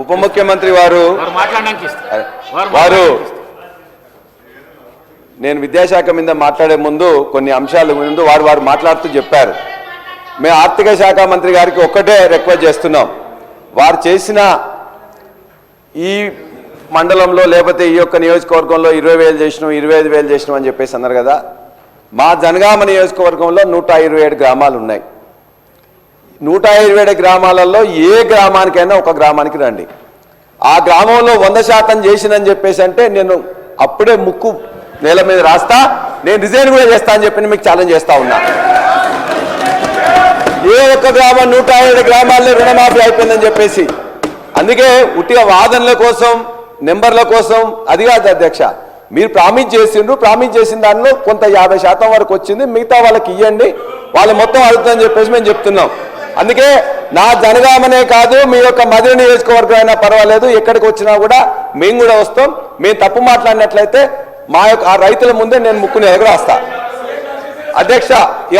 ఉప ముఖ్యమంత్రి వారు నేను విద్యాశాఖ మీద మాట్లాడే ముందు కొన్ని అంశాల ముందు వారు మాట్లాడుతూ చెప్పారు. మేము ఆర్థిక శాఖ మంత్రి గారికి ఒక్కటే రిక్వెస్ట్ చేస్తున్నాం. వారు చేసిన ఈ మండలంలో లేకపోతే ఈ యొక్క నియోజకవర్గంలో 20,000 చేసినాం 25,000 చేసినాం అని చెప్పేసి అన్నారు కదా. మా జనగామ నియోజకవర్గంలో 127 గ్రామాలు ఉన్నాయి. 127 గ్రామాలలో ఏ గ్రామానికైనా ఒక గ్రామానికి రండి. ఆ గ్రామంలో 100% చేసినని చెప్పేసి అంటే నేను అప్పుడే ముక్కు నేల మీద రాస్తా, నేను రిజైన్ కూడా చేస్తా అని చెప్పి మీకు ఛాలెంజ్ చేస్తా ఉన్నా. ఏ ఒక్క గ్రామం 107 గ్రామాల్లో రుణమాఫీ అయిపోయిందని చెప్పేసి. అందుకే ఉట్టిగా వాదనల కోసం నెంబర్ల కోసం అది కాదు అధ్యక్ష. మీరు ప్రామిస్ చేసిండ్రు, ప్రామిస్ చేసిన దానిలో కొంత 50% వరకు వచ్చింది, మిగతా వాళ్ళకి ఇవ్వండి, వాళ్ళు మొత్తం అడుగుతుందని చెప్పేసి మేము చెప్తున్నాం. అందుకే నా జనగామనే కాదు మీ యొక్క మధుర నియోజకవర్గం అయినా పర్వాలేదు, ఎక్కడికి వచ్చినా కూడా మేము కూడా వస్తాం. మేము తప్పు మాట్లాడినట్లయితే మా యొక్క ఆ రైతుల ముందే నేను ముక్కుని ఎగరేస్తా అధ్యక్ష.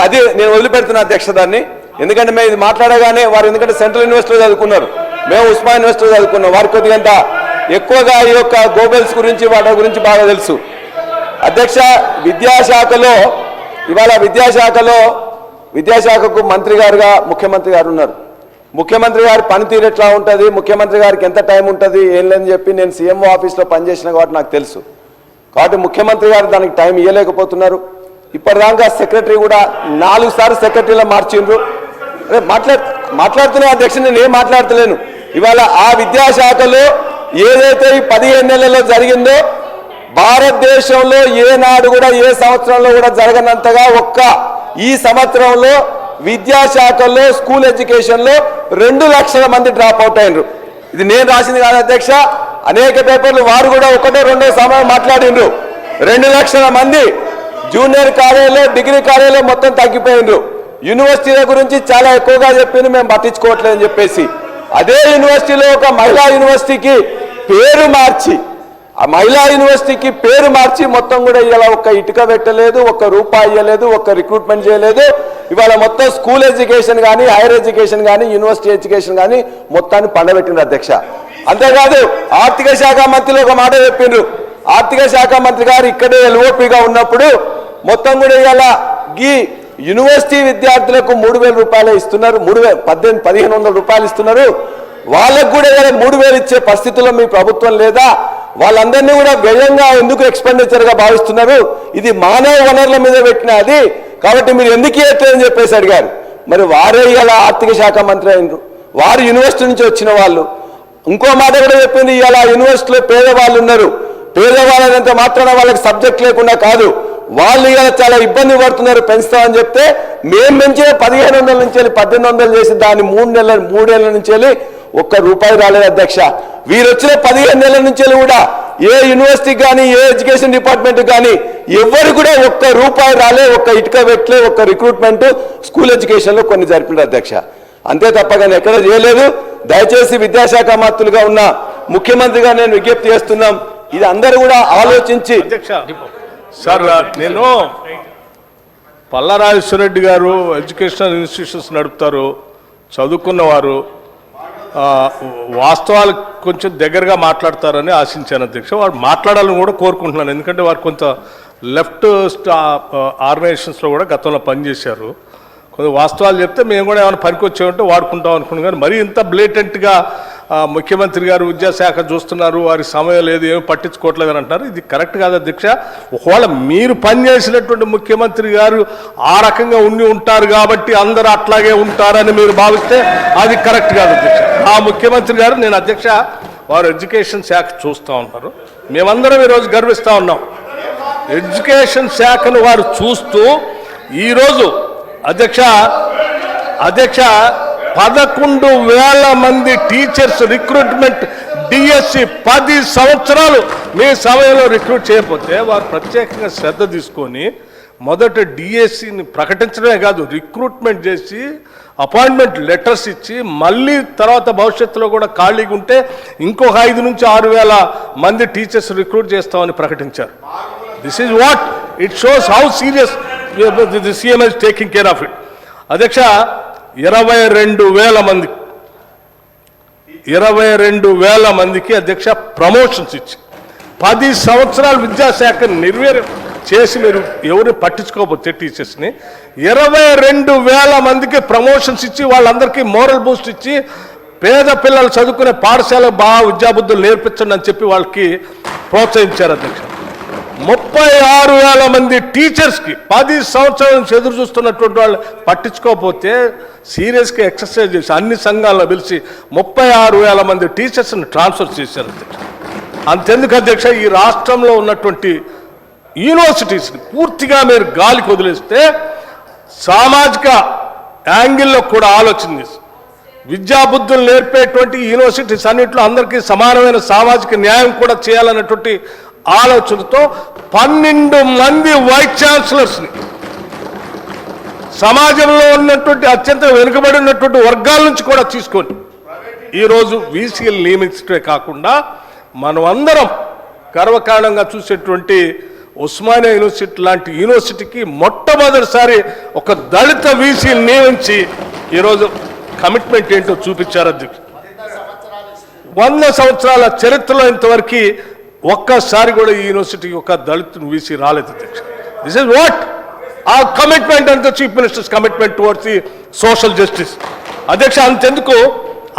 అది నేను వదిలిపెడుతున్నా అధ్యక్ష దాన్ని. ఎందుకంటే మేము ఇది మాట్లాడగానే వారు ఎందుకంటే సెంట్రల్ యూనివర్సిటీలో చదువుకున్నారు, మేము ఉస్మాన్ యూనివర్సిటీలో చదువుకున్నాం. వారికి కొద్దిగంత ఎక్కువగా ఈ యొక్క గోబెల్స్ గురించి వాటి గురించి బాగా తెలుసు అధ్యక్ష. విద్యాశాఖలో ఇవాళ విద్యాశాఖకు మంత్రి గారుగా ముఖ్యమంత్రి గారు ఉన్నారు. ముఖ్యమంత్రి గారి పనితీరు ఎట్లా ఉంటుంది, ముఖ్యమంత్రి గారికి ఎంత టైం ఉంటుంది ఏం లేదని చెప్పి నేను సీఎంఓ ఆఫీస్లో పనిచేసిన కాబట్టి నాకు తెలుసు. కాబట్టి ముఖ్యమంత్రి గారు దానికి టైం ఇవ్వలేకపోతున్నారు. ఇప్పటిదాకా సెక్రటరీ కూడా 4 సార్లు సెక్రటరీలో మార్చిండ్రు. మాట్లాడుతున్నా అధ్యక్ష, నేను ఏం మాట్లాడతలేను. ఇవాళ ఆ విద్యాశాఖలో ఏదైతే ఈ 15 నెలల్లో జరిగిందో భారతదేశంలో ఏనాడు కూడా ఏ సంవత్సరంలో కూడా జరగనంతగా ఈ సంవత్సరంలో విద్యాశాఖలో స్కూల్ ఎడ్యుకేషన్లో 2 లక్షల మంది డ్రాప్ అవుట్ అయినరు. ఇది నేను రాసింది కాదు అధ్యక్ష, అనేక పేపర్లు వారు కూడా 1-2 సమయం మాట్లాడిండ్రు. 2 లక్షల మంది జూనియర్ కాలేజీలో డిగ్రీ కాలేజీలో మొత్తం తగ్గిపోయిండ్రు. యూనివర్సిటీల గురించి చాలా ఎక్కువగా చెప్పింది, మేము పట్టించుకోవట్లేదని చెప్పేసి అదే యూనివర్సిటీలో ఒక మహిళా యూనివర్సిటీకి పేరు మార్చి ఆ మహిళా యూనివర్సిటీకి పేరు మార్చి మొత్తం కూడా ఇలా ఒక్క ఇటుక పెట్టలేదు, ఒక్క రూపాయి ఇవ్వలేదు, ఒక్క రిక్రూట్మెంట్ చేయలేదు. ఇవాళ మొత్తం స్కూల్ ఎడ్యుకేషన్ కానీ హైయర్ ఎడ్యుకేషన్ కానీ యూనివర్సిటీ ఎడ్యుకేషన్ కానీ మొత్తాన్ని పండబెట్టిండ్రు అధ్యక్ష. అంతేకాదు ఆర్థిక శాఖ మంత్రులు ఒక మాట చెప్పిండ్రు. ఆర్థిక శాఖ మంత్రి గారు ఇక్కడే ఎల్ఓపిగా ఉన్నప్పుడు మొత్తం కూడా ఇలా ఈ యూనివర్సిటీ విద్యార్థులకు 3,000 రూపాయలు ఇస్తున్నారు, 1,500 రూపాయలు ఇస్తున్నారు. వాళ్ళకు కూడా 3,000 ఇచ్చే పరిస్థితుల్లో మీ ప్రభుత్వం లేదా? వాళ్ళందరినీ కూడా వ్యయంగా ఎందుకు ఎక్స్పెండిచర్గా భావిస్తున్నారు? ఇది మానవ వనరుల మీద పెట్టిన అది, కాబట్టి మీరు ఎందుకు ఇవ్వట్లేదని చెప్పేసి అడిగారు. మరి వారే ఇలా ఆర్థిక శాఖ మంత్రి అయినరు, వారు యూనివర్సిటీ నుంచి వచ్చిన వాళ్ళు. ఇంకో మాట కూడా చెప్పింది, ఇలా యూనివర్సిటీలో పేదవాళ్ళు ఉన్నారు, పేదవాళ్ళంత మాత్రాన వాళ్ళకి సబ్జెక్ట్ లేకుండా కాదు, వాళ్ళు ఇలా చాలా ఇబ్బంది పడుతున్నారు, పెంచుతామని చెప్తే మేము పెంచే 1,500 నుంచి 1,800 చేసి దాన్ని 3 ఏళ్ల నుంచి ₹1 రాలేదు అధ్యక్ష. వీరు వచ్చిన 15 నెలల నుంచి కూడా ఏ యూనివర్సిటీకి కానీ ఏ ఎడ్యుకేషన్ డిపార్ట్మెంట్ కానీ ఎవరు కూడా ₹1 రాలే, ఒక్క ఇటుక పెట్టలే, ఒక్క రిక్రూట్మెంట్ స్కూల్ ఎడ్యుకేషన్లో కొన్ని జరిపినారు అధ్యక్ష. అంతే తప్ప కానీ ఎక్కడ చేయలేదు. దయచేసి విద్యాశాఖ మంత్రులుగా ఉన్న ముఖ్యమంత్రిగా నేను విజ్ఞప్తి చేస్తున్నాం, ఇది అందరూ కూడా ఆలోచించి. సార్, నేను పల్లారాజేశ్వరరెడ్డి గారు ఎడ్యుకేషనల్ ఇన్స్టిట్యూషన్స్ నడుపుతారు, చదువుకున్నవారు, వాస్తవాలు కొంచెం దగ్గరగా మాట్లాడతారని ఆశించాను అధ్యక్ష. వారు మాట్లాడాలని కూడా కోరుకుంటున్నాను, ఎందుకంటే వారు కొంత లెఫ్ట్ ఆర్గనైజేషన్స్లో కూడా గతంలో పనిచేశారు. కొంచెం వాస్తవాలు చెప్తే మేము కూడా ఏమైనా పనికొచ్చామంటే వాడుకుంటాం అనుకున్నాం. కానీ మరీ ఇంత బ్లేటెంట్గా ముఖ్యమంత్రి గారు విద్యాశాఖ చూస్తున్నారు, వారి సమయం లేదు, ఏమి పట్టించుకోవట్లేదు అని అంటున్నారు. ఇది కరెక్ట్ కాదు అధ్యక్ష. ఒకవేళ మీరు పనిచేసినటువంటి ముఖ్యమంత్రి గారు ఆ రకంగా ఉంటారు కాబట్టి అందరూ అట్లాగే ఉంటారని మీరు భావిస్తే అది కరెక్ట్ కాదు అధ్యక్ష. ఆ ముఖ్యమంత్రి గారు, నేను అధ్యక్ష, వారు ఎడ్యుకేషన్ శాఖ చూస్తూ ఉంటారు, మేమందరం ఈరోజు గర్విస్తూ ఉన్నాం. ఎడ్యుకేషన్ శాఖను వారు చూస్తూ ఈరోజు అధ్యక్ష 11,000 మంది టీచర్స్ రిక్రూట్మెంట్ డిఎస్సి 10 సంవత్సరాలు మీ సమయంలో రిక్రూట్ చేయకపోతే వారు ప్రత్యేకంగా శ్రద్ధ తీసుకొని మొదట డిఎస్సిని ప్రకటించడమే కాదు, రిక్రూట్మెంట్ చేసి అపాయింట్మెంట్ లెటర్స్ ఇచ్చి మళ్ళీ తర్వాత భవిష్యత్తులో కూడా ఖాళీగా ఉంటే ఇంకొక 5 నుంచి 6,000 మంది టీచర్స్ రిక్రూట్ చేస్తామని ప్రకటించారు. This is what it shows how serious the CM is taking care of it. అధ్యక్ష, 22,000 మంది 22,000 మందికి అధ్యక్ష ప్రమోషన్స్ ఇచ్చి 10 సంవత్సరాలు విద్యాశాఖ నిర్వీర్యం చేసి మీరు ఎవరు పట్టించుకోకపోతే టీచర్స్ని 22,000 మందికి ప్రమోషన్స్ ఇచ్చి వాళ్ళందరికీ మోరల్ బూస్ట్ ఇచ్చి పేద పిల్లలు చదువుకునే పాఠశాల బాగా విద్యాబుద్ధులు నేర్పించండి అని చెప్పి వాళ్ళకి ప్రోత్సహించారు అధ్యక్ష. 36,000 మంది టీచర్స్కి 10 సంవత్సరాల నుంచి ఎదురు చూస్తున్నటువంటి వాళ్ళు పట్టించుకోకపోతే సీరియస్గా ఎక్సర్సైజ్ చేసి అన్ని సంఘాలను పిలిచి 36,000 మంది టీచర్స్ని ట్రాన్స్ఫర్ చేశారు అధ్యక్ష. అంతెందుకు అధ్యక్ష, ఈ రాష్ట్రంలో ఉన్నటువంటి యూనివర్సిటీస్ని పూర్తిగా మీరు గాలికి వదిలేస్తే సామాజిక యాంగిల్లో కూడా ఆలోచన చేసి విద్యాబుద్ధులు నేర్పేటువంటి యూనివర్సిటీస్ అన్నింటిలో అందరికీ సమానమైన సామాజిక న్యాయం కూడా చేయాలన్నటువంటి ఆలోచనతో 12 మంది వైస్ ఛాన్సలర్స్ని సమాజంలో ఉన్నటువంటి అత్యంత వెనుకబడి ఉన్నటువంటి వర్గాల నుంచి కూడా తీసుకొని ఈరోజు వీసీలు నియమించడమే కాకుండా మనం అందరం గర్వకారణంగా చూసేటువంటి ఉస్మానియా యూనివర్సిటీ లాంటి యూనివర్సిటీకి మొట్టమొదటిసారి ఒక దళిత వీసీని నియమించి ఈరోజు కమిట్మెంట్ ఏంటో చూపించారు అధ్యక్ష. 100 సంవత్సరాల చరిత్రలో ఇంతవరకు ఒక్కసారి కూడా ఈ యూనివర్సిటీకి ఒక దళిత వీసీ రాలేదు అధ్యక్ష. దిస్ ఇస్ వాట్ ఆ commitment and the chief ministers commitment towards the social justice అధ్యక్ష.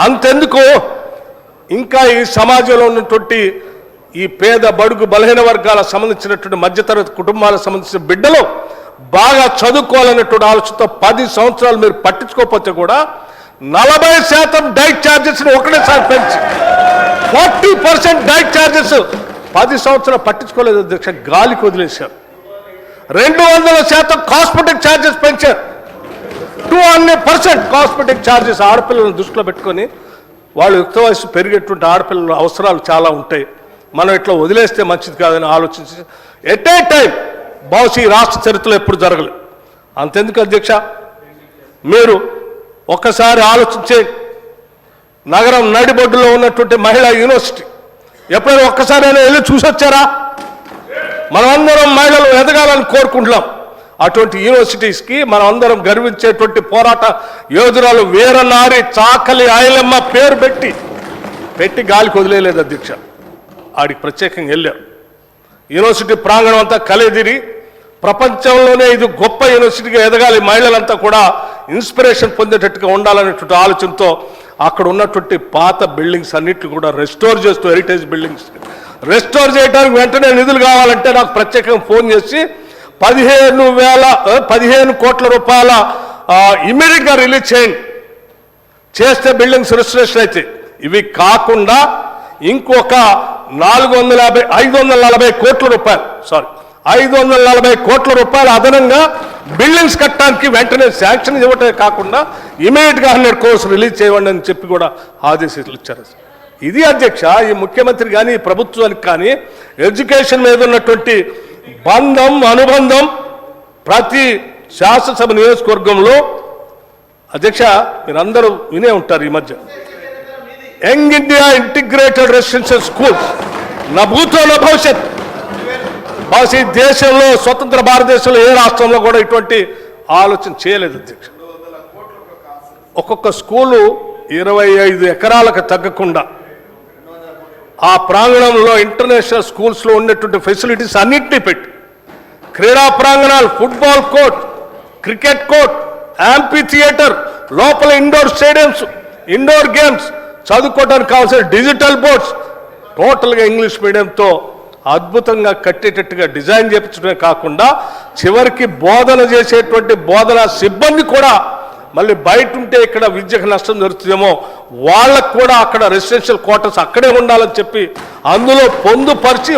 అంతెందుకు ఇంకా ఈ సమాజంలో ఉన్నటువంటి ఈ పేద బడుగు బలహీన వర్గాలకు సంబంధించినటువంటి మధ్యతరగతి కుటుంబాలకు సంబంధించిన బిడ్డలు బాగా చదువుకోవాలనేటువంటి ఆలోచనతో 10 సంవత్సరాలు మీరు పట్టించుకోకపోతే కూడా 40% డైట్ ఛార్జెస్ని ఒకటేసారి పెంచి 40% డైట్ ఛార్జెస్ 10 సంవత్సరాలు పట్టించుకోలేదు అధ్యక్ష, గాలికి వదిలేశారు. 200% కాస్మెటిక్ ఛార్జెస్ పెంచారు. 200% కాస్మెటిక్ ఛార్జెస్ ఆడపిల్లలను దృష్టిలో పెట్టుకొని వాళ్ళు యుక్త వయసు పెరిగేటువంటి ఆడపిల్లల అవసరాలు చాలా ఉంటాయి, మనం ఇట్లా వదిలేస్తే మంచిది కాదని ఆలోచించి ఎట్ ఏ టైం బహుశా ఈ రాష్ట్ర చరిత్రలో ఎప్పుడు జరగలేదు. అంతెందుకు అధ్యక్ష, మీరు ఒక్కసారి ఆలోచించే నగరం నడిబొడ్డులో ఉన్నటువంటి మహిళా యూనివర్సిటీ ఎప్పుడైనా ఒక్కసారైనా వెళ్ళి చూసొచ్చారా? మనమందరం మహిళలు ఎదగాలని కోరుకుంటున్నాం. అటువంటి యూనివర్సిటీస్కి మనం అందరం గర్వించేటువంటి పోరాట యోధురాలు వీరనారి చాకలి ఐలమ్మ పేరు పెట్టి గాలికి వదిలేలేదు అధ్యక్ష. ఆడికి ప్రత్యేకంగా వెళ్ళారు. యూనివర్సిటీ ప్రాంగణం అంతా కలిదిరి ప్రపంచంలోనే ఇది గొప్ప యూనివర్సిటీగా ఎదగాలి, మహిళలంతా కూడా ఇన్స్పిరేషన్ పొందేటట్టుగా ఉండాలనేటువంటి ఆలోచనతో అక్కడ ఉన్నటువంటి పాత బిల్డింగ్స్ అన్నిటిని కూడా రెస్టోర్ చేస్తూ హెరిటేజ్ బిల్డింగ్స్ రెస్టోర్ చేయడానికి వెంటనే నిధులు కావాలంటే నాకు ప్రత్యేకంగా ఫోన్ చేసి 15 కోట్ల రూపాయల ఇమ్మీడియట్గా రిలీజ్ చేస్తే బిల్డింగ్స్ రెస్టరేషన్ అయితే. ఇవి కాకుండా ఇంకొక 540 కోట్ల రూపాయలు 540 కోట్ల రూపాయలు అదనంగా బిల్డింగ్స్ కట్టడానికి వెంటనే శాంక్షన్ ఇవ్వటమే కాకుండా ఇమీడియట్గా 100 crores రిలీజ్ చేయండి అని చెప్పి కూడా ఆదేశాలు ఇచ్చారు. ఇది అధ్యక్ష, ఈ ముఖ్యమంత్రి కానీ ఈ ప్రభుత్వానికి కానీ ఎడ్యుకేషన్ మీద ఉన్నటువంటి అనుబంధం ప్రతి శాసనసభ నియోజకవర్గంలో అధ్యక్ష మీరందరూ వినే ఉంటారు. ఈ మధ్య young India integrated residential schools నా భూతో నా భవిష్యత్ బహుశా ఈ దేశంలో స్వతంత్ర భారతదేశంలో ఏ రాష్ట్రంలో కూడా ఇటువంటి ఆలోచన చేయలేదు అధ్యక్ష. ఒక్కొక్క స్కూలు 25 ఎకరాలకు తగ్గకుండా ఆ ప్రాంగణంలో ఇంటర్నేషనల్ స్కూల్స్లో ఉన్నటువంటి ఫెసిలిటీస్ అన్నింటినీ పెట్టి క్రీడా ప్రాంగణాలు, football court, cricket court, amphitheatre, లోపల ఇండోర్ స్టేడియంస్, ఇండోర్ గేమ్స్, చదువుకోవడానికి కావాల్సిన డిజిటల్ బోర్డ్స్ టోటల్గా ఇంగ్లీష్ మీడియంతో అద్భుతంగా కట్టేటట్టుగా డిజైన్ చేయించడమే కాకుండా చివరికి బోధన చేసేటువంటి బోధనా సిబ్బంది కూడా మళ్ళీ బయట ఉంటే ఇక్కడ విద్యకు నష్టం జరుగుతుందేమో వాళ్ళకు కూడా అక్కడ రెసిడెన్షియల్ క్వార్టర్స్ అక్కడే ఉండాలని చెప్పి అందులో పొందుపరిచి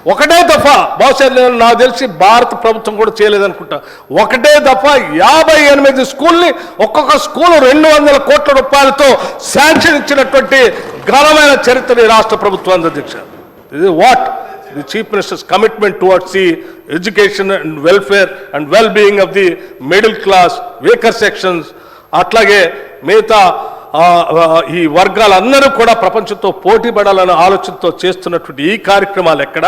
ఒకటే దఫా బహుశా నాకు తెలిసి భారత ప్రభుత్వం కూడా చేయలేదనుకుంటా, ఒకటే దఫా 58 స్కూల్ని ఒక్కొక్క స్కూల్ 200 కోట్ల రూపాయలతో శాంక్షన్ ఇచ్చినటువంటి ఘనమైన చరిత్ర ఈ రాష్ట్ర ప్రభుత్వం అధ్యక్ష. ఇది what the chief ministers commitment towards the education and welfare and well being of the middle class, weaker sections, అట్లాగే మిగతా ఈ వర్గాలందరూ కూడా ప్రపంచంతో పోటీ పడాలనే ఆలోచనతో చేస్తున్నటువంటి ఈ కార్యక్రమాలు ఎక్కడ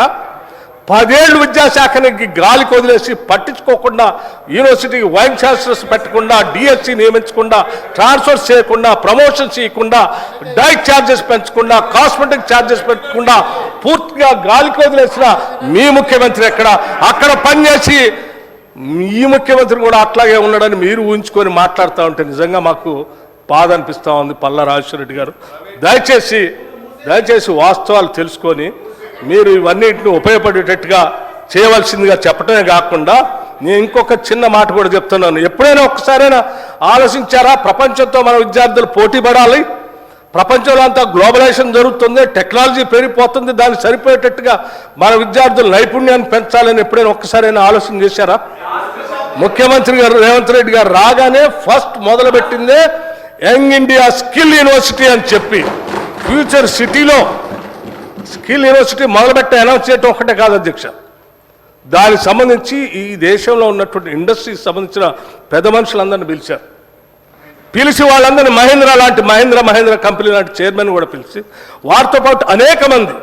10 ఏళ్ళు విద్యాశాఖకి గాలికి వదిలేసి పట్టించుకోకుండా యూనివర్సిటీకి వైస్ ఛాన్సలర్స్ పెట్టకుండా డిఎస్సి నియమించకుండా ట్రాన్స్ఫర్ చేయకుండా ప్రమోషన్స్ చేయకుండా డైట్ ఛార్జెస్ పెంచకుండా కాస్మెటిక్ ఛార్జెస్ పెంచకుండా పూర్తిగా గాలికి వదిలేసిన మీ ముఖ్యమంత్రి ఎక్కడ అక్కడ పనిచేసి ఈ ముఖ్యమంత్రి కూడా అట్లాగే ఉన్నాడని మీరు ఊహించుకొని మాట్లాడుతూ ఉంటే నిజంగా మాకు బాధ అనిపిస్తూ ఉంది. పల్లా రాజేశ్వర రెడ్డి గారు దయచేసి వాస్తవాలు తెలుసుకొని మీరు ఇవన్నిటిని ఉపయోగపడేటట్టుగా చేయవలసిందిగా చెప్పడమే కాకుండా నేను ఇంకొక చిన్న మాట కూడా చెప్తున్నాను. ఎప్పుడైనా ఒక్కసారైనా ఆలోచించారా? ప్రపంచంతో మన విద్యార్థులు పోటీ పడాలి, ప్రపంచంలో అంతా గ్లోబలైజేషన్ జరుగుతుంది, టెక్నాలజీ పెరిగిపోతుంది, దానికి సరిపోయేటట్టుగా మన విద్యార్థుల నైపుణ్యాన్ని పెంచాలని ఎప్పుడైనా ఒక్కసారైనా ఆలోచన చేశారా? ముఖ్యమంత్రి గారు రేవంత్ రెడ్డి గారు రాగానే ఫస్ట్ మొదలుపెట్టిందే యంగ్ ఇండియా స్కిల్ యూనివర్సిటీ అని చెప్పి ఫ్యూచర్ సిటీలో స్కిల్ యూనివర్సిటీ మొదలుపెట్టి అనౌన్స్ చేయటం ఒకటే కాదు అధ్యక్ష, దానికి సంబంధించి ఈ దేశంలో ఉన్నటువంటి ఇండస్ట్రీకి సంబంధించిన పెద్ద మనుషులందరినీ పిలిచి వాళ్ళందరినీ మహేంద్ర కంపెనీ లాంటి చైర్మన్ కూడా పిలిచి వారితో పాటు అనేక మంది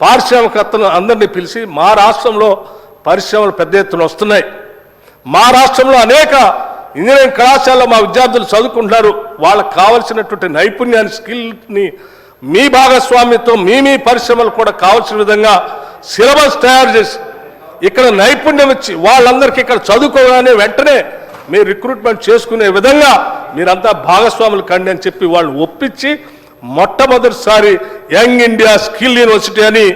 పారిశ్రామికవేత్తలు అందరినీ పిలిచి మా రాష్ట్రంలో పరిశ్రమలు పెద్ద ఎత్తున వస్తున్నాయి, మా రాష్ట్రంలో అనేక ఇంజనీరింగ్ కళాశాలలో మా విద్యార్థులు చదువుకుంటున్నారు, వాళ్ళకు కావలసినటువంటి నైపుణ్యాన్ని స్కిల్ని మీ భాగస్వామ్యంతో మీ పరిశ్రమలు కూడా కావాల్సిన విధంగా సిలబస్ తయారు చేసి ఇక్కడ నైపుణ్యం ఇచ్చి వాళ్ళందరికీ ఇక్కడ చదువుకోగానే వెంటనే మీరు రిక్రూట్మెంట్ చేసుకునే విధంగా మీరంతా భాగస్వాములు కండి అని చెప్పి వాళ్ళు ఒప్పించి మొట్టమొదటిసారి యంగ్ ఇండియా స్కిల్ యూనివర్సిటీ అని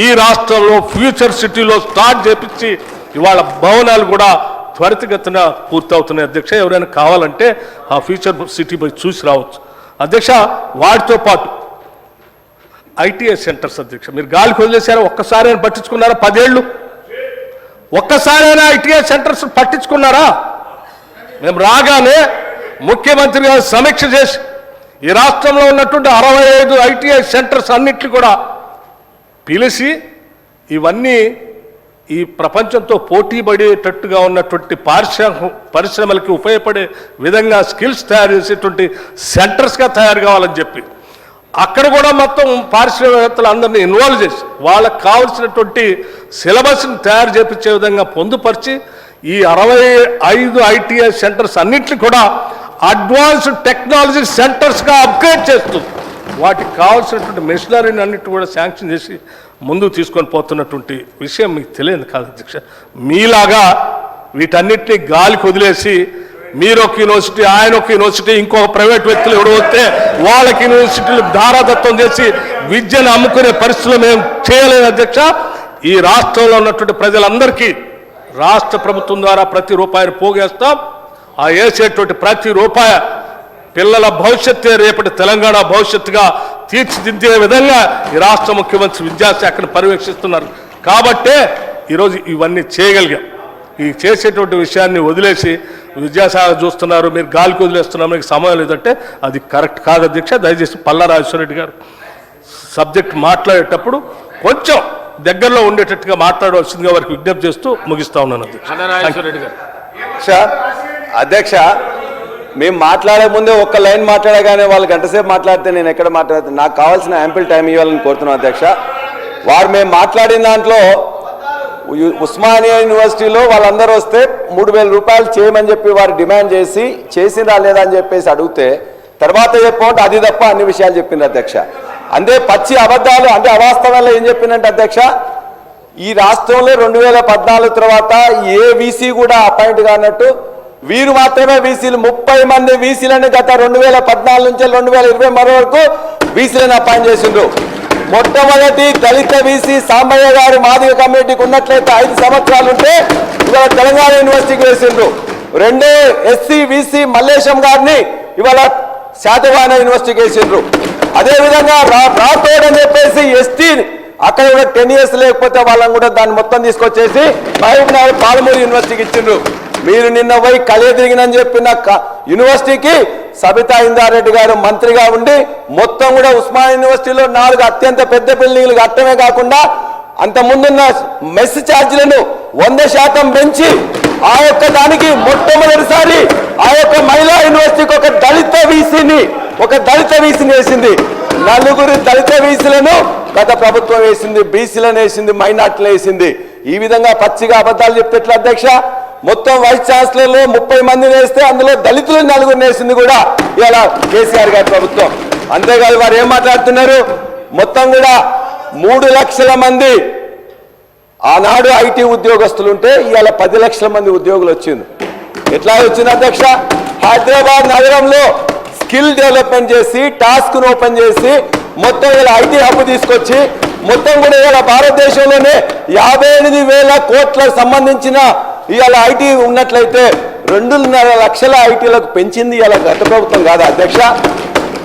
ఈ రాష్ట్రంలో ఫ్యూచర్ సిటీలో స్టార్ట్ చేపించి ఇవాళ భవనాలు కూడా త్వరితగతిన పూర్తవుతున్నాయి అధ్యక్ష. ఎవరైనా కావాలంటే ఆ ఫ్యూచర్ సిటీ పోయి చూసి రావచ్చు అధ్యక్ష. వాటితో పాటు ఐటీఐ సెంటర్స్ అధ్యక్ష, మీరు గాలికి వదిలేశారా? ఒక్కసారైనా పట్టించుకున్నారా? 10 ఏళ్ళు ఒక్కసారైనా ఐటీఐ సెంటర్స్ పట్టించుకున్నారా? మేము రాగానే ముఖ్యమంత్రి గారు సమీక్ష చేసి ఈ రాష్ట్రంలో ఉన్నటువంటి 65 ఐటీఐ సెంటర్స్ అన్నిట్లు కూడా పిలిచి ఇవన్నీ ఈ ప్రపంచంతో పోటీ పడేటట్టుగా ఉన్నటువంటి పరిశ్రమలకి ఉపయోగపడే విధంగా స్కిల్స్ తయారు చేసేటువంటి సెంటర్స్గా తయారు కావాలని చెప్పి అక్కడ కూడా మొత్తం పారిశ్రామికవేత్తలు అందరినీ ఇన్వాల్వ్ చేసి వాళ్ళకి కావాల్సినటువంటి సిలబస్ని తయారు చేపించే విధంగా పొందుపరిచి ఈ 65 ఐటీఐ సెంటర్స్ అన్నింటినీ కూడా అడ్వాన్స్డ్ టెక్నాలజీ సెంటర్స్గా అప్గ్రేడ్ చేస్తూ వాటికి కావాల్సినటువంటి మెషినరీని అన్నిటి కూడా శాంక్షన్ చేసి ముందుకు తీసుకొని పోతున్నటువంటి విషయం మీకు తెలియదు కాదు అధ్యక్ష. మీలాగా వీటన్నిటిని గాలికి వదిలేసి మీరు ఒక యూనివర్సిటీ, ఆయన ఒక యూనివర్సిటీ, ఇంకొక ప్రైవేట్ వ్యక్తులు ఎవరు వస్తే వాళ్ళకి యూనివర్సిటీలు ధారాదత్తం చేసి విద్యను అమ్ముకునే పరిస్థితులు మేము చేయలేదు అధ్యక్ష. ఈ రాష్ట్రంలో ఉన్నటువంటి ప్రజలందరికీ రాష్ట్ర ప్రభుత్వం ద్వారా ప్రతి రూపాయిని పోగేస్తాం. ఆ వేసేటువంటి ప్రతి రూపాయి పిల్లల భవిష్యత్తే రేపటి తెలంగాణ భవిష్యత్తుగా తీర్చిదిద్దే విధంగా ఈ రాష్ట్ర ముఖ్యమంత్రి విద్యాశాఖను పర్యవేక్షిస్తున్నారు కాబట్టే ఈరోజు ఇవన్నీ చేయగలిగాం. ఈ చేసేటువంటి విషయాన్ని వదిలేసి విద్యాశాఖ చూస్తున్నారు, మీరు గాలికి వదిలేస్తున్నారు, మీకు సమయం లేదంటే అది కరెక్ట్ కాదు అధ్యక్ష. దయచేసి పల్లా రాజేశ్వర రెడ్డి గారు సబ్జెక్ట్ మాట్లాడేటప్పుడు కొంచెం దగ్గరలో ఉండేటట్టుగా మాట్లాడవలసిందిగా వారికి విజ్ఞప్తి చేస్తూ ముగిస్తా ఉన్నాను అధ్యక్ష. మేము మాట్లాడే ముందే ఒక్క లైన్ మాట్లాడగానే వాళ్ళు గంటసేపు మాట్లాడితే నేను ఎక్కడ మాట్లాడుతాను? నాకు కావాల్సిన యాంపిల్ టైం ఇవ్వాలని కోరుతున్నాను అధ్యక్ష. వారు మేము మాట్లాడిన దాంట్లో ఉస్మానియా యూనివర్సిటీలో వాళ్ళందరూ వస్తే 3,000 రూపాయలు చేయమని చెప్పి వారు డిమాండ్ చేసి చేసిందా లేదా అని చెప్పేసి అడిగితే తర్వాత చెప్పమంటే అది తప్ప అన్ని విషయాలు చెప్పింది అధ్యక్ష. అంతే పచ్చి అబద్ధాలు, అంటే అవాస్తవాల్లో ఏం చెప్పిందంటే అధ్యక్ష, ఈ రాష్ట్రంలో 2014 తర్వాత ఏ వీసీ కూడా అపాయింట్ కానట్టు వీరు మాత్రమే వీసీలు 30 మంది వీసీలను గత 2014 నుంచి 2020 వరకు వీసీలను అపాయింట్ చేసిండ్రు. మొట్టమొదటి దళిత వీసీ సాంబయ్య గారు మాదిగ కమ్యూనిటీకి ఉన్నట్లయితే 5 సంవత్సరాలు ఉంటే ఇవాళ తెలంగాణ యూనివర్సిటీకి వేసిండ్రు. రెండో ఎస్సీ వీసీ మల్లేశం గారిని ఇవాళ శాతవాహన యూనివర్సిటీకి వేసిండ్రు. అదేవిధంగా రాతోడ్ అని చెప్పేసి ఎస్టీ అక్కడ కూడా 10 years లేకపోతే వాళ్ళని కూడా దాన్ని మొత్తం తీసుకొచ్చేసి మహబూబ్నగర్ పాలమూరు యూనివర్సిటీకి ఇచ్చిండ్రు. మీరు నిన్న పోయి కలే తిరిగినని చెప్పిన యూనివర్సిటీకి సబితా ఇందారెడ్డి గారు మంత్రిగా ఉండి మొత్తం కూడా ఉస్మానియా యూనివర్సిటీలో 4 అత్యంత పెద్ద బిల్డింగ్లు కట్టమే కాకుండా అంత ముందున్న మెస్ ఛార్జీలను 100% పెంచి ఆ యొక్క దానికి మొట్టమొదటిసారి ఆ యొక్క మహిళా యూనివర్సిటీకి ఒక దళిత వీసీని వేసింది. 4 దళిత వీసీలను గత ప్రభుత్వం వేసింది, బీసీలను వేసింది, మైనార్టీలు వేసింది. ఈ విధంగా పచ్చిగా అబద్ధాలు చెప్తే ఎట్లా అధ్యక్ష? మొత్తం వైస్ ఛాన్సలర్లు 30 మందిని వేస్తే అందులో దళితులు 4 వేసింది కూడా ఇలా కేసీఆర్ గారి ప్రభుత్వం. అంతేకాదు వారు ఏం మాట్లాడుతున్నారు, మొత్తం కూడా 3 లక్షల మంది ఆనాడు ఐటీ ఉద్యోగస్తులు ఉంటే ఇవాళ 10 లక్షల మంది ఉద్యోగులు వచ్చింది. ఎట్లా వచ్చింది అధ్యక్ష? హైదరాబాద్ నగరంలో స్కిల్ డెవలప్మెంట్ చేసి, టాస్క్ను ఓపెన్ చేసి, మొత్తం ఇలా ఐటీ హబ్ తీసుకొచ్చి, మొత్తం కూడా ఇవాళ భారతదేశంలోనే 58,000 కోట్లకు సంబంధించిన ఇవాళ ఐటీ ఉన్నట్లయితే 2.5 లక్షల ఐటీలకు పెంచింది ఇవాళ గత ప్రభుత్వం కాదా అధ్యక్ష?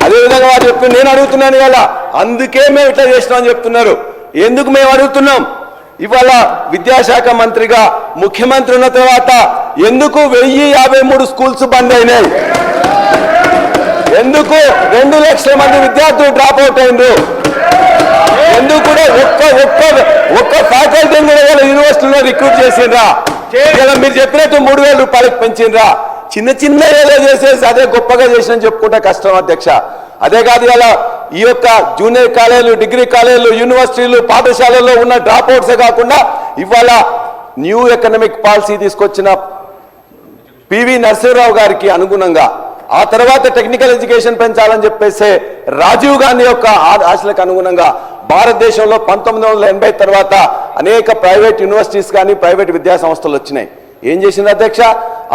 అదేవిధంగా వారు చెప్తున్నారు, నేను అడుగుతున్నాను ఇవాళ, అందుకే మేము ఇట్లా చేసినామని చెప్తున్నారు. ఎందుకు మేము అడుగుతున్నాం? ఇవాళ విద్యాశాఖ మంత్రిగా ముఖ్యమంత్రి ఉన్న తర్వాత ఎందుకు 1053 స్కూల్స్ బంద్ అయినాయి? ఎందుకు 2 లక్షల మంది విద్యార్థులు డ్రాప్ అవుట్ అయినరు? ఎందుకు కూడా ఒక్క ఫ్యాకల్టీని కూడా యూనివర్సిటీలో రిక్రూట్ చేసిండ్రా? ఇలా మీరు చెప్పినట్టు 3,000 రూపాయలకు పెంచిండ్రా? చిన్న ఏదో చేసేసి అదే గొప్పగా చేసిన చెప్పుకుంటే కష్టం అధ్యక్ష. అదే కాదు, ఇలా ఈ యొక్క జూనియర్ కాలేజీలు, డిగ్రీ కాలేజీలు, యూనివర్సిటీలు, పాఠశాలల్లో ఉన్న డ్రాప్ అవుట్సే కాకుండా ఇవాళ న్యూ ఎకనామిక్ పాలసీ తీసుకొచ్చిన పివి నరసింహరావు గారికి అనుగుణంగా, ఆ తర్వాత టెక్నికల్ ఎడ్యుకేషన్ పెంచాలని చెప్పేసి రాజీవ్ గాంధీ యొక్క ఆశలకు అనుగుణంగా భారతదేశంలో 1980 తర్వాత అనేక ప్రైవేట్ యూనివర్సిటీస్ కానీ ప్రైవేట్ విద్యా సంస్థలు వచ్చినాయి. ఏం చేసింది అధ్యక్ష?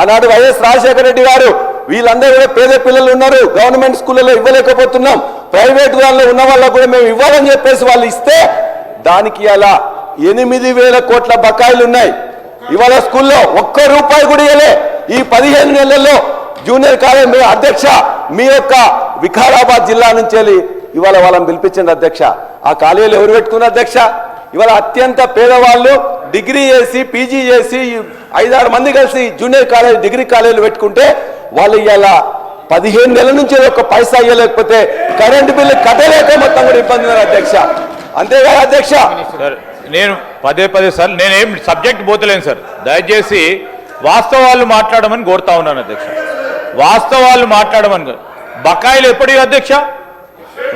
ఆనాడు వైఎస్ రాజశేఖర రెడ్డి గారు, వీళ్ళందరూ కూడా పేద పిల్లలు ఉన్నారు, గవర్నమెంట్ స్కూళ్ళలో ఇవ్వలేకపోతున్నాం, ప్రైవేట్ దానిలో ఉన్న వాళ్ళకు కూడా మేము ఇవ్వాలని చెప్పేసి వాళ్ళు ఇస్తే దానికి అలా 8,000 కోట్ల బకాయిలు ఉన్నాయి. ఇవాళ స్కూల్లో ₹1 కూడా ఇవ్వలే. ఈ 15 నెలల్లో జూనియర్ కాలేజ్ మీ అధ్యక్ష, మీ యొక్క వికారాబాద్ జిల్లా నుంచి వెళ్ళి ఇవాళ వాళ్ళని పిలిపించండి అధ్యక్ష. ఆ కాలేజీలు ఎవరు పెట్టుకున్నారు అధ్యక్ష? ఇవాళ అత్యంత పేదవాళ్ళు డిగ్రీ చేసి, పీజీ చేసి 5-6 మంది కలిసి జూనియర్ కాలేజ్, డిగ్రీ కాలేజీలు పెట్టుకుంటే వాళ్ళు ఇవాళ 15 నెలల నుంచి ఒక్క పైసా ఇవ్వలేకపోతే కరెంటు బిల్లు కట్టలేక మొత్తం కూడా ఇబ్బంది ఉన్నారు అధ్యక్ష. అంతేకాదు అధ్యక్ష, నేను పదే సార్ నేనేం సబ్జెక్ట్ పోతలేను సార్. దయచేసి వాస్తవాలు మాట్లాడమని కోరుతా ఉన్నాను అధ్యక్ష. వాస్తవాలు మాట్లాడమని. బకాయిలు ఎప్పటివి అధ్యక్ష?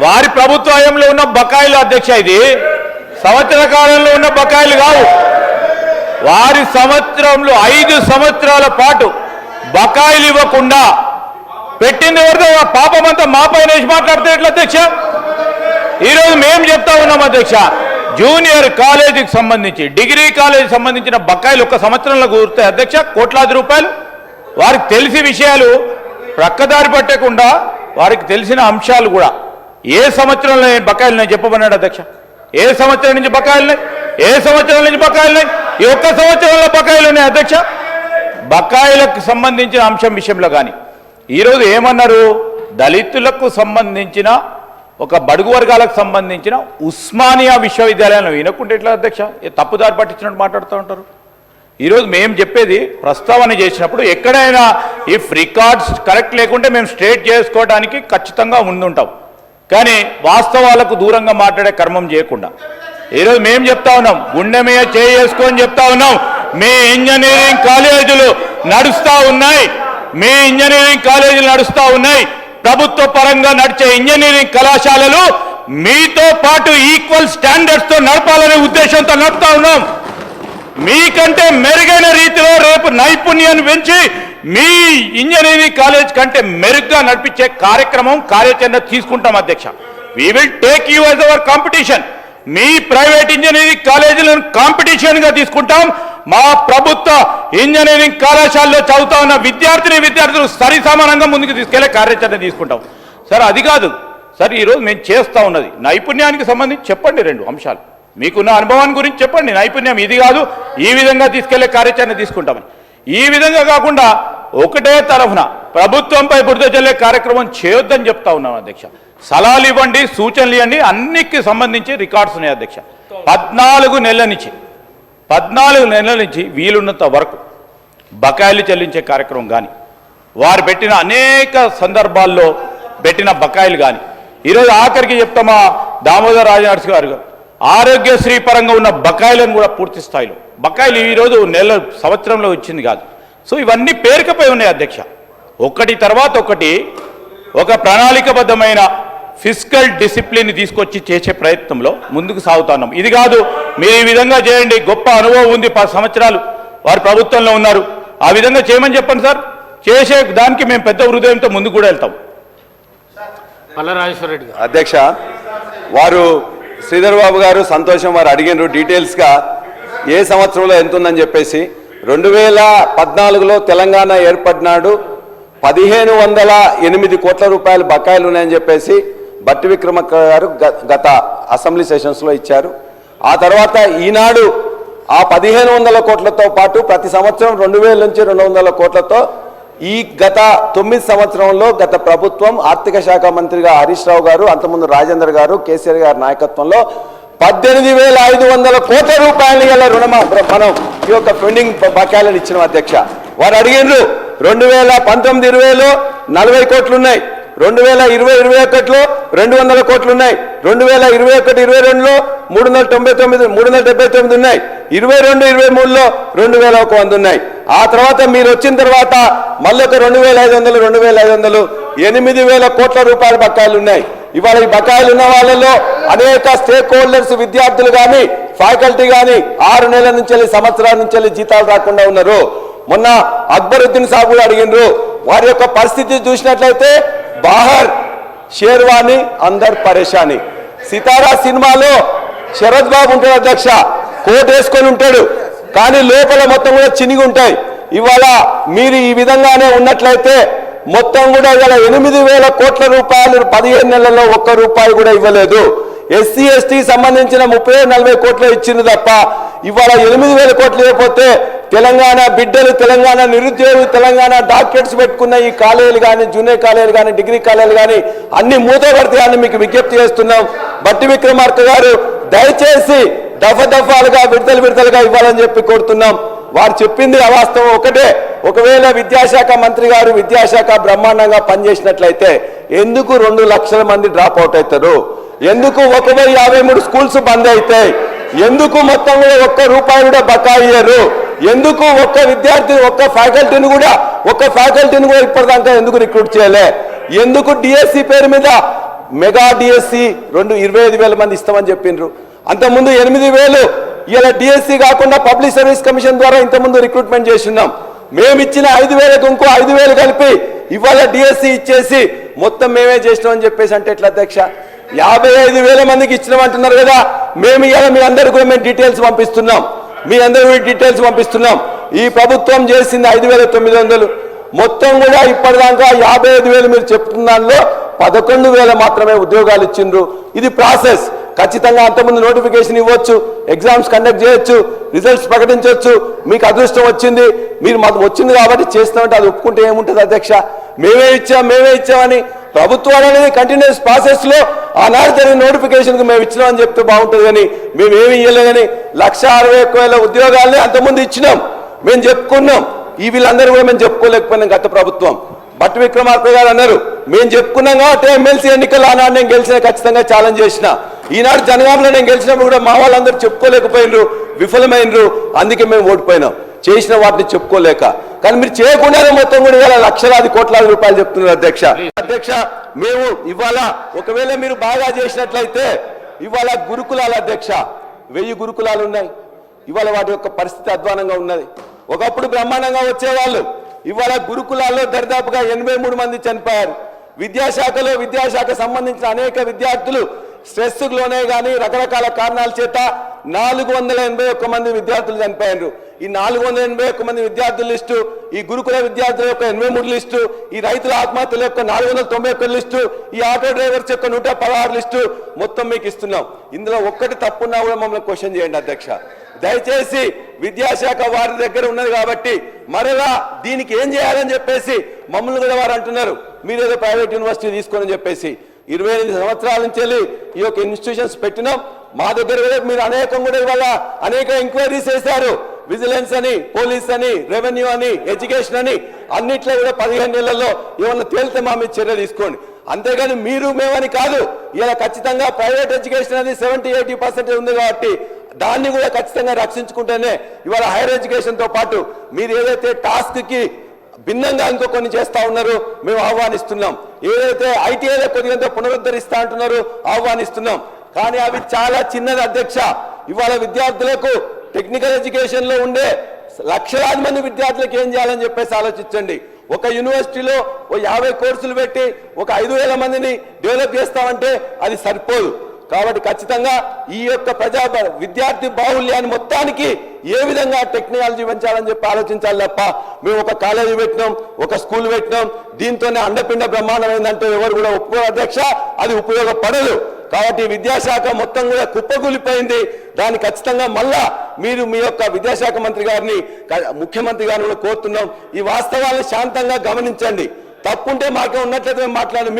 వారి ప్రభుత్వ హయాంలో ఉన్న బకాయిలు అధ్యక్ష. ఇది సంవత్సర కాలంలో ఉన్న బకాయిలు కావు. వారి సంవత్సరంలో 5 సంవత్సరాల పాటు బకాయిలు ఇవ్వకుండా పెట్టింది ఎవరిదో పాపమంతా మా పైన వేసి మాట్లాడితే ఎట్లా అధ్యక్ష? ఈరోజు మేము చెప్తా ఉన్నాం అధ్యక్ష, జూనియర్ కాలేజీకి సంబంధించి, డిగ్రీ కాలేజీకి సంబంధించిన బకాయిలు 1 సంవత్సరంలో కూరుతాయి అధ్యక్ష, కోట్లాది రూపాయలు. వారికి తెలిసి విషయాలు ప్రక్కదారి పట్టకుండా వారికి తెలిసిన అంశాలు కూడా ఏ సంవత్సరంలో బకాయిలు నేను చెప్పమన్నాడు అధ్యక్ష. ఏ సంవత్సరం నుంచి బకాయిలున్నాయి? ఏ సంవత్సరం నుంచి బకాయిలున్నాయి? ఈ 1 సంవత్సరంలో బకాయిలు ఉన్నాయి అధ్యక్ష. బకాయిలకు సంబంధించిన అంశం విషయంలో కానీ ఈరోజు ఏమన్నారు? దళితులకు సంబంధించిన ఒక బడుగు వర్గాలకు సంబంధించిన ఉస్మానియా విశ్వవిద్యాలయంలో వినకుంటే ఎట్లా అధ్యక్ష? తప్పుదారి పట్టించినట్టు మాట్లాడుతూ ఉంటారు. ఈరోజు మేము చెప్పేది ప్రస్తావన చేసినప్పుడు ఎక్కడైనా ఇఫ్ రికార్డ్స్ కరెక్ట్ లేకుంటే మేము స్ట్రేట్ చేసుకోవడానికి ఖచ్చితంగా ముందుంటాం. కానీ వాస్తవాలకు దూరంగా మాట్లాడే కర్మం చేయకుండా ఈరోజు మేము చెప్తా ఉన్నాం, గుండె మీద చేసుకొని చెప్తా ఉన్నాం, మీ ఇంజనీరింగ్ కాలేజీలు నడుస్తూ ఉన్నాయి, మీ ఇంజనీరింగ్ కాలేజీలు నడుస్తూ ఉన్నాయి. ప్రభుత్వ పరంగా నడిచే ఇంజనీరింగ్ కళాశాలలు మీతో పాటు ఈక్వల్ స్టాండర్డ్స్తో నడపాలనే ఉద్దేశంతో నడుపుతా ఉన్నాం. మీకంటే మెరుగైన రీతిలో రేపు నైపుణ్యాన్ని పెంచి మీ ఇంజనీరింగ్ కాలేజ్ కంటే మెరుగ్గా నడిపించే కార్యాచరణ తీసుకుంటాం అధ్యక్ష. We will take you as our competition. మీ ప్రైవేట్ ఇంజనీరింగ్ కాలేజీలను కాంపిటీషన్గా తీసుకుంటాం. మా ప్రభుత్వ ఇంజనీరింగ్ కళాశాలలో చదువుతా ఉన్న విద్యార్థులు సరి సమానంగా ముందుకు తీసుకెళ్లే కార్యాచరణ తీసుకుంటాం. సార్ అది కాదు సార్, ఈరోజు మేము చేస్తూ ఉన్నది నైపుణ్యానికి సంబంధించి చెప్పండి 2 అంశాలు. మీకున్న అనుభవాన్ని గురించి చెప్పండి. నైపుణ్యం ఇది కాదు, ఈ విధంగా తీసుకెళ్లే కార్యాచరణ తీసుకుంటామని. ఈ విధంగా కాకుండా ఒకటే తరఫున ప్రభుత్వంపై బురద జల్లే కార్యక్రమం చేయొద్దని చెప్తా ఉన్నాం అధ్యక్ష. సలహాలు ఇవ్వండి, సూచనలు ఇవ్వండి, అన్నిటికి సంబంధించి రికార్డ్స్ ఉన్నాయి అధ్యక్ష. 14 నెలల నుంచి వీలున్నంత వరకు బకాయిలు చెల్లించే కార్యక్రమం కానీ, వారు పెట్టిన అనేక సందర్భాల్లో పెట్టిన బకాయిలు కానీ, ఈరోజు ఆఖరికి చెప్తామా దామోదర్ రాజనరసింహ గారు ఆరోగ్యశ్రీ పరంగా ఉన్న బకాయిలను కూడా పూర్తి స్థాయిలో బకాయిలు ఈరోజు సంవత్సరంలో వచ్చింది కాదు. సో ఇవన్నీ పేరుకపోయి ఉన్నాయి అధ్యక్ష. ఒకటి తర్వాత ఒకటి ఒక ప్రణాళికబద్ధమైన ఫిజికల్ డిసిప్లిన్ తీసుకొచ్చి చేసే ప్రయత్నంలో ముందుకు సాగుతున్నాం. ఇది కాదు మీరు ఈ విధంగా చేయండి, గొప్ప అనుభవం ఉంది, 10 సంవత్సరాలు వారు ప్రభుత్వంలో ఉన్నారు, ఆ విధంగా చేయమని చెప్పండి సార్. చేసే దానికి మేము పెద్ద హృదయంతో ముందుకు కూడా వెళ్తాం. అధ్యక్ష, వారు శ్రీధర్ బాబు గారు సంతోషం వారు అడిగినారు డీటెయిల్స్గా ఏ సంవత్సరంలో ఎంత ఉందని చెప్పేసి. 2014లో తెలంగాణ ఏర్పడినాడు 1508 కోట్ల రూపాయలు బకాయిలు ఉన్నాయని చెప్పేసి బట్టి విక్రమార్క గారు గత అసెంబ్లీ సెషన్స్లో ఇచ్చారు. ఆ తర్వాత ఈనాడు ఆ 1500 కోట్లతో పాటు ప్రతి సంవత్సరం 2000 నుంచి 200 కోట్లతో ఈ గత 9 సంవత్సరంలో గత ప్రభుత్వం ఆర్థిక శాఖ మంత్రిగా హరీష్ రావు గారు, అంతకుముందు రాజేందర్ గారు, కేసీఆర్ గారి నాయకత్వంలో 18,500 కోట్ల రూపాయలు గల మనం ఈ యొక్క పెండింగ్ బకాయిలను ఇచ్చిన అధ్యక్ష. వారు అడిగినారు 2019-20లో 40 కోట్లు ఉన్నాయి, 2020-21లో 200 కోట్లు ఉన్నాయి, 2021-22లో 379 ఉన్నాయి, 22-23లో 2100 ఉన్నాయి. ఆ తర్వాత మీరు వచ్చిన తర్వాత మళ్ళీ ఒక 2,500 8,000 కోట్ల రూపాయల బకాయిలు ఉన్నాయి. ఇవాళ ఈ బకాయిలు ఉన్న వాళ్ళలో అనేక స్టేక్ హోల్డర్స్, విద్యార్థులు కానీ ఫ్యాకల్టీ కానీ 6 నెలల నుంచి సంవత్సరాల నుంచి జీతాలు రాకుండా ఉన్నారు. మొన్న అక్బరుద్దీన్ సాబ్ కూడా అడిగినారు, వారి యొక్క పరిస్థితి చూసినట్లయితే బాహర్ షేర్వాణి అందర్ పరేషాని. సితారా సినిమాలో శరత్ బాబు ఉంటాడు అధ్యక్ష, కోట్ వేసుకొని ఉంటాడు, కానీ లోపల మొత్తం కూడా చినిగి ఉంటాయి. ఇవాళ మీరు ఈ విధంగానే ఉన్నట్లయితే మొత్తం కూడా ఇవాళ 8,000 కోట్ల రూపాయలు 15 నెలల్లో 1 రూపాయి కూడా ఇవ్వలేదు. ఎస్సీ ఎస్టీ సంబంధించిన 30-40 కోట్లు ఇచ్చింది తప్ప ఇవాళ 8,000 కోట్లు ఇవ్వకపోతే తెలంగాణ బిడ్డలు, తెలంగాణ నిరుద్యోగులు, తెలంగాణ డాక్టరేట్స్ పెట్టుకున్న ఈ కాలేజీలు కానీ, జూనియర్ కాలేజీలు కానీ, డిగ్రీ కాలేజీలు కానీ అన్ని మూతపడతాయని మీకు విజ్ఞప్తి చేస్తున్నాం. బట్టి విక్రమార్క గారు దయచేసి దఫాలుగా విడతలుగా ఇవ్వాలని చెప్పి కోరుతున్నాం. వారు చెప్పింది అవాస్తవం ఒకటే. ఒకవేళ విద్యాశాఖ మంత్రి గారు విద్యాశాఖ బ్రహ్మాండంగా పనిచేసినట్లయితే ఎందుకు 2 లక్షల మంది డ్రాప్ అవుట్ అవుతారు? ఎందుకు 1,053 స్కూల్స్ బంద్ అవుతాయి? ఎందుకు మొత్తం కూడా 1 రూపాయి కూడా బకాయియ్యారు? ఎందుకు ఒక్క విద్యార్థిని, ఒక్క ఫ్యాకల్టీని కూడా ఇప్పటిదాకా ఎందుకు రిక్రూట్ చేయలే? ఎందుకు డిఎస్సి పేరు మీద మెగా డిఎస్సి 25,000 మంది ఇస్తామని చెప్పిండ్రు? అంతకుముందు 8,000 ఇలా డిఎస్సి కాకుండా పబ్లిక్ సర్వీస్ కమిషన్ ద్వారా ఇంతకుముందు రిక్రూట్మెంట్ చేస్తున్నాం. మేము ఇచ్చిన 5,000కు ఇంకో 5,000 కలిపి ఇవాళ డిఎస్సి ఇచ్చేసి మొత్తం మేమే చేసినామని చెప్పేసి అంటే ఎట్లా అధ్యక్ష? 55,000 మందికి ఇచ్చినామంటున్నారు కదా. మేము ఇలా మీ అందరికీ కూడా మేము డీటెయిల్స్ పంపిస్తున్నాం. ఈ ప్రభుత్వం చేసింది 5,900, మొత్తం కూడా ఇప్పటిదాకా 55,000 మీరు చెప్తున్న దానిలో 11,000 మాత్రమే ఉద్యోగాలు ఇచ్చిండ్రు. ఇది ప్రాసెస్. ఖచ్చితంగా అంతకుముందు నోటిఫికేషన్ ఇవ్వచ్చు, ఎగ్జామ్స్ కండక్ట్ చేయొచ్చు, రిజల్ట్స్ ప్రకటించవచ్చు. మీకు అదృష్టం వచ్చింది, మీరు మాకు వచ్చింది కాబట్టి చేస్తామంటే అది ఒప్పుకుంటే ఏముంటుంది అధ్యక్ష? మేమే ఇచ్చామని ప్రభుత్వాలు అనేది కంటిన్యూస్ ప్రాసెస్ లో ఆనాడు జరిగిన నోటిఫికేషన్కి మేము ఇచ్చినామని చెప్తే బాగుంటుంది. కానీ మేమేమి ఇవ్వలేదని 161,000 ఉద్యోగాలని అంతకుముందు ఇచ్చినాం, మేము చెప్పుకున్నాం. ఈ వీళ్ళందరూ కూడా మేము చెప్పుకోలేకపోయినాం గత ప్రభుత్వం. బట్టి విక్రమార్క గారు అన్నారు మేము చెప్పుకున్నాం కాబట్టి ఎమ్మెల్సీ ఎన్నికలు ఆనాడు నేను గెలిచిన ఖచ్చితంగా ఛాలెంజ్ చేసిన. ఈనాడు జనగాంలో నేను గెలిచినప్పుడు కూడా మా వాళ్ళందరూ చెప్పుకోలేకపోయినరు, విఫలమైనరు. అందుకే మేము ఓడిపోయినాం, చేసిన వాటిని చెప్పుకోలేక. కానీ మీరు చేయకుండానే మొత్తం కూడా ఇవాళ లక్షలాది కోట్లాది రూపాయలు చెప్తున్నారు అధ్యక్ష. మేము ఇవాళ ఒకవేళ మీరు బాగా చేసినట్లయితే ఇవాళ గురుకులాల అధ్యక్ష 1000 గురుకులాలు ఉన్నాయి. ఇవాళ వాటి యొక్క పరిస్థితి అధ్వానంగా ఉన్నది. ఒకప్పుడు బ్రహ్మాండంగా వచ్చేవాళ్ళు, ఇవాళ గురుకులాల్లో దరిదాపుగా 83 మంది చనిపోయారు. విద్యాశాఖ సంబంధించిన అనేక విద్యార్థులు స్ట్రెస్ లోనే కానీ రకరకాల కారణాల చేత 481 మంది విద్యార్థులు చనిపోయారు. ఈ 481 మంది విద్యార్థుల లిస్టు, ఈ గురుకుల విద్యార్థుల యొక్క 83 లిస్టు, ఈ రైతుల ఆత్మహత్యల యొక్క 491 లిస్టు, ఈ ఆటో డ్రైవర్స్ యొక్క 116 లిస్టు మొత్తం మీకు ఇస్తున్నాం. ఇందులో ఒక్కటి తప్పున్నా కూడా మమ్మల్ని క్వశ్చన్ చేయండి అధ్యక్ష. దయచేసి విద్యాశాఖ వారి దగ్గర ఉన్నది కాబట్టి మరలా దీనికి ఏం చేయాలని చెప్పేసి మమ్మల్ని కూడా వారు అంటున్నారు, మీరేదో ప్రైవేట్ యూనివర్సిటీ తీసుకొని చెప్పేసి. 28 సంవత్సరాల నుంచి ఈ యొక్క ఇన్స్టిట్యూషన్స్ పెట్టినాం. మా దగ్గర కూడా మీరు అనేక ఎంక్వైరీస్ చేశారు. విజిలెన్స్ అని, పోలీస్ అని, రెవెన్యూ అని, ఎడ్యుకేషన్ అని అన్నిట్లో కూడా 15 నెలల్లో ఏమన్నా తేలితే మా మీద చర్య తీసుకోండి. అంతేగాని మీరు మేమని కాదు. ఇలా ఖచ్చితంగా ప్రైవేట్ ఎడ్యుకేషన్ అనేది 70-80% ఉంది కాబట్టి దాన్ని కూడా ఖచ్చితంగా రక్షించుకుంటేనే ఇవాళ హైయర్ ఎడ్యుకేషన్తో పాటు మీరు ఏదైతే టాస్క్కి భిన్నంగా ఇంకో కొన్ని చేస్తా ఉన్నారు, మేము ఆహ్వానిస్తున్నాం. ఏదైతే ఐటీఐలో కొద్దిగా పునరుద్ధరిస్తా అంటున్నారు, ఆహ్వానిస్తున్నాం. కానీ అవి చాలా చిన్నది అధ్యక్ష. ఇవాళ విద్యార్థులకు టెక్నికల్ ఎడ్యుకేషన్ లో ఉండే లక్షలాది మంది విద్యార్థులకు ఏం చేయాలని చెప్పేసి ఆలోచించండి. ఒక యూనివర్సిటీలో 50 కోర్సులు పెట్టి ఒక 5,000 మందిని డెవలప్ చేస్తామంటే అది సరిపోదు. కాబట్టి ఖచ్చితంగా ఈ యొక్క విద్యార్థి బాహుళ్యాన్ని మొత్తానికి ఏ విధంగా టెక్నాలజీ పెంచాలని చెప్పి ఆలోచించాలి తప్ప మేము ఒక కాలేజీ పెట్టినాం, ఒక స్కూల్ పెట్టినాం, దీంతోనే అండపిండ బ్రహ్మాండం ఏంటంటే ఎవరు కూడా ఒప్పుకో అధ్యక్ష, అది ఉపయోగపడదు. కాబట్టి విద్యాశాఖ మొత్తం కూడా కుప్పకూలిపోయింది. దాన్ని ఖచ్చితంగా మళ్ళా మీరు మీ యొక్క విద్యాశాఖ మంత్రి గారిని, ముఖ్యమంత్రి గారిని కూడా కోరుతున్నాం, ఈ వాస్తవాలను శాంతంగా గమనించండి. తప్పుంటే మాకే ఉన్నట్లయితే మేము మాట్లాడి,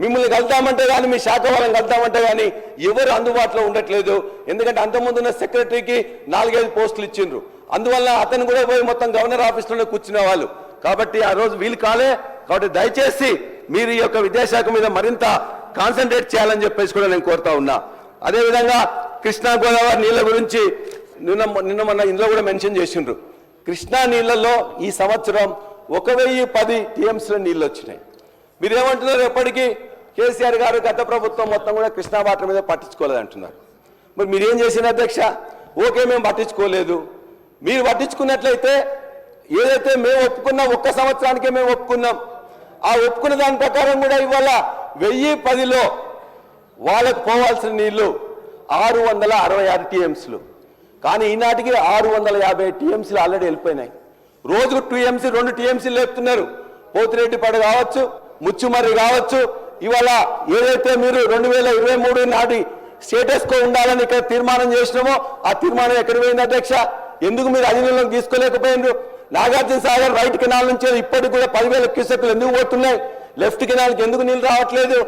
మిమ్మల్ని కలుద్దామంటే కానీ మీ శాఖ వాళ్ళని కలుద్దామంటే కానీ ఎవరు అందుబాటులో ఉండట్లేదు. ఎందుకంటే అంతకుముందున్న సెక్రటరీకి 4-5 పోస్టులు ఇచ్చిండ్రు, అందువల్ల అతను కూడా పోయి మొత్తం గవర్నర్ ఆఫీస్లోనే కూర్చునే వాళ్ళు. కాబట్టి ఆ రోజు వీలు కాలే. కాబట్టి దయచేసి మీరు ఈ యొక్క విద్యాశాఖ మీద మరింత కాన్సన్ట్రేట్ చేయాలని చెప్పేసి కూడా నేను కోరుతా ఉన్నా. అదేవిధంగా కృష్ణా గోదావరి నీళ్ళ గురించి నిన్న మొన్న ఇందులో కూడా మెన్షన్ చేసిండ్రు. కృష్ణా నీళ్లలో ఈ సంవత్సరం 1010 టీఎంసీల నీళ్ళు వచ్చినాయి. మీరేమంటున్నారు? ఎప్పటికీ కేసీఆర్ గారు గత ప్రభుత్వం మొత్తం కూడా కృష్ణా వాటర్ మీద పట్టించుకోలేదు అంటున్నారు. మరి మీరేం చేసిన అధ్యక్ష? ఓకే, మేము పట్టించుకోలేదు. మీరు పట్టించుకున్నట్లయితే ఏదైతే మేము ఒప్పుకున్నాం, 1 సంవత్సరానికే మేము ఒప్పుకున్నాం, ఆ ఒప్పుకున్న దాని ప్రకారం కూడా ఇవాళ 1010లో వాళ్ళకు పోవాల్సిన నీళ్లు 666 టీఎంసీలు. కానీ ఈనాటికి 650 టీఎంసీలు ఆల్రెడీ వెళ్ళిపోయినాయి. రోజుకు 2 టీఎంసీలు లేపుతున్నారు. పోతిరెడ్డిపాడు కావచ్చు, ముచ్చుమర్రి కావచ్చు. ఇవాళ ఏదైతే మీరు 2023 నాటి స్టేటస్ కో ఉండాలని ఇక్కడ తీర్మానం చేసినామో ఆ తీర్మానం ఎక్కడ పోయింది అధ్యక్ష? ఎందుకు మీరు అధీనంలోకి తీసుకోలేకపోయినారు? నాగార్జున సాగర్ రైట్ కెనాల్ నుంచి ఇప్పటికి కూడా 10,000 క్యూసెక్లు ఎందుకు పోతున్నాయి? లెఫ్ట్ కెనాల్కి ఎందుకు నీళ్ళు రావట్లేదు?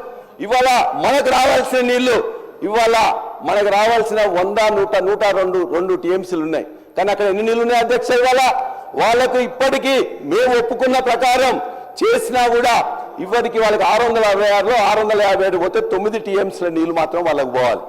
ఇవాళ మనకు రావాల్సిన నీళ్లు ఇవాళ మనకు రావాల్సిన 100, 102 టీఎంసీలు ఉన్నాయి. కానీ అక్కడ ఎన్ని నీళ్ళు ఉన్నాయి అధ్యక్ష? ఇవాళ వాళ్ళకు ఇప్పటికీ మేము ఒప్పుకున్న ప్రకారం చేసినా కూడా ఇప్పటికి వాళ్ళకి 666లో 657 పోతే 9 టీఎంసీల నీళ్లు మాత్రం వాళ్ళకు పోవాలి.